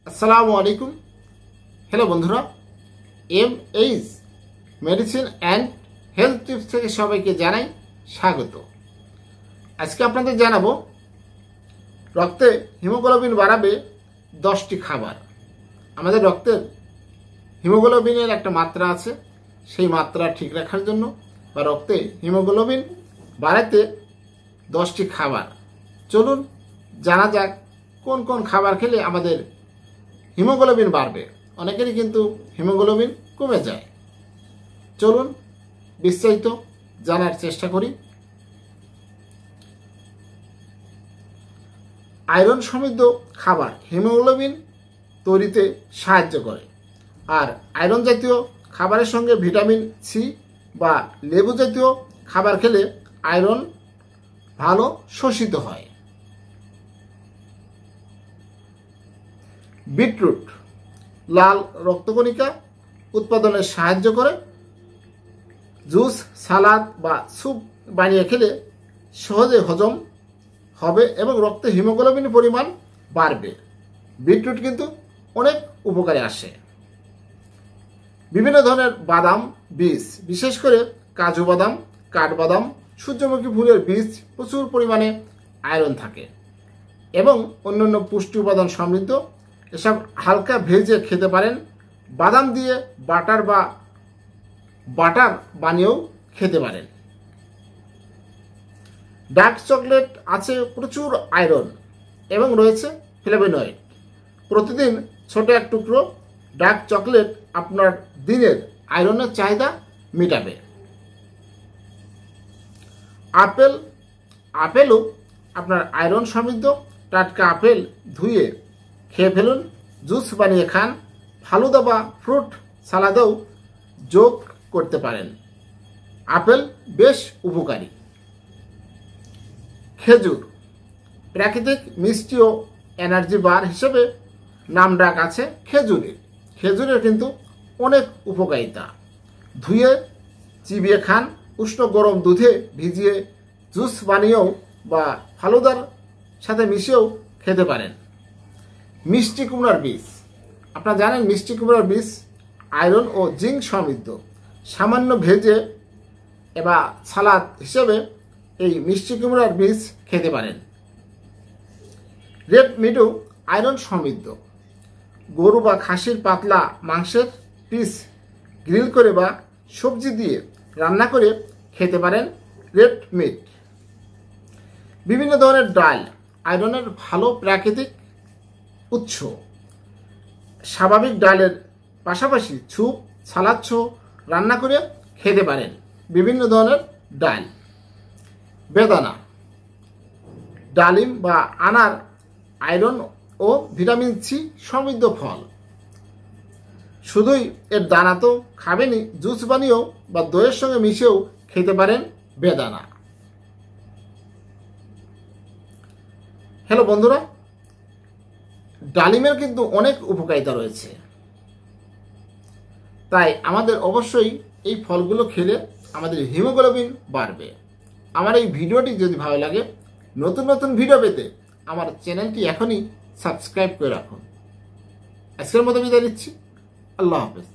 আসসালামু আলাইকুম। হ্যালো বন্ধুরা, MH medicine and health tips থেকে সবাইকে জানাই স্বাগত। আজকে আপনাদের জানাবো রক্তে হিমোগ্লোবিন বাড়াবে 10টি খাবার। আমাদের রক্তের হিমোগ্লোবিনের একটা মাত্রা আছে, সেই মাত্রা ঠিক রাখার জন্য বা রক্তে হিমোগ্লোবিন বাড়াতে 10টি খাবার। চলুন জানা যাক কোন কোন খাবার খেলে আমাদের হিমোগ্লোবিন বাড়বে। অনেকেরই কিন্তু হিমোগ্লোবিন কমে যায়। চলুন বিস্তারিত জানার চেষ্টা করি। আয়রন সমৃদ্ধ খাবার হিমোগ্লোবিন তৈরিতে সাহায্য করে, আর আয়রন জাতীয় খাবারের সঙ্গে ভিটামিন সি বা লেবু জাতীয় খাবার খেলে আয়রন ভালো শোষিত হয়। বিটরুট লাল রক্তকণিকা উৎপাদনে সাহায্য করে। জুস, সালাদ বা স্যুপ বানিয়ে খেলে সহজে হজম হবে এবং রক্তে হিমোগ্লোবিনের পরিমাণ বাড়বে। বিটরুট কিন্তু অনেক উপকারে আসে। বিভিন্ন ধরনের বাদাম বীজ, বিশেষ করে কাজু বাদাম, কাঠবাদাম, সূর্যমুখী ফুলের বীজ প্রচুর পরিমাণে আয়রন থাকে এবং অন্যান্য পুষ্টি উপাদান সমৃদ্ধ। এসব হালকা ভেজে খেতে পারেন। বাদাম দিয়ে বাটার বানিয়েও খেতে পারেন। ডার্ক চকলেট আছে প্রচুর আয়রন এবং রয়েছে ফ্লেভোনয়েড। প্রতিদিন ছোট এক টুকরো ডার্ক চকলেট আপনার দিনের আয়রনের চাহিদা মেটাবে। আপেলও আপনার আয়রন সমৃদ্ধ। টাটকা আপেল ধুয়ে খেয়ে ফেলুন, জুস বানিয়ে খান, ফালুদা বা ফ্রুট সালাদেও যোগ করতে পারেন। আপেল বেশ উপকারী। খেজুর প্রাকৃতিক মিষ্টি ও এনার্জি বার হিসেবে নামডাক আছে খেজুরের কিন্তু অনেক উপকারিতা। ধুয়ে চিবিয়ে খান, উষ্ণ গরম দুধে ভিজিয়ে জুস বানিয়েও বা ফালুদার সাথে মিশিয়েও খেতে পারেন। মিষ্টি কুমড়ার বীজ, আপনারা জানেন মিষ্টি কুমড়ার বীজ আয়রন ও জিঙ্ক সমৃদ্ধ। সামান্য ভেজে বা সালাদ হিসেবে এই মিষ্টি কুমড়ার বীজ খেতে পারেন। রেড মিটও আয়রন সমৃদ্ধ। গরু বা খাসির পাতলা মাংসের পিস গ্রিল করে বা সবজি দিয়ে রান্না করে খেতে পারেন রেড মিট। বিভিন্ন ধরনের ডাল আয়রনের ভালো প্রাকৃতিক উৎস। স্বাভাবিক ডালের পাশাপাশি স্যুপ, সালাদ রান্না করে খেতে পারেন বিভিন্ন ধরনের ডাল। বেদানা, ডালিম বা আনার আয়রন ও ভিটামিন সি সমৃদ্ধ ফল। শুধুই এর দানা তো খাবেনই, জুস বানিয়েও বা দইয়ের সঙ্গে মিশিয়েও খেতে পারেন বেদানা। হ্যালো বন্ধুরা, ডালিমের কিন্তু অনেক উপকারিতা রয়েছে, তাই আমাদের অবশ্যই এই ফলগুলো খেলে আমাদের হিমোগ্লোবিন বাড়বে। আমার এই ভিডিওটি যদি ভালো লাগে, নতুন নতুন ভিডিও পেতে আমার চ্যানেলটি এখনই সাবস্ক্রাইব করে রাখুন। আজকের মতো বিদায় নিচ্ছি। আল্লাহ হাফেজ।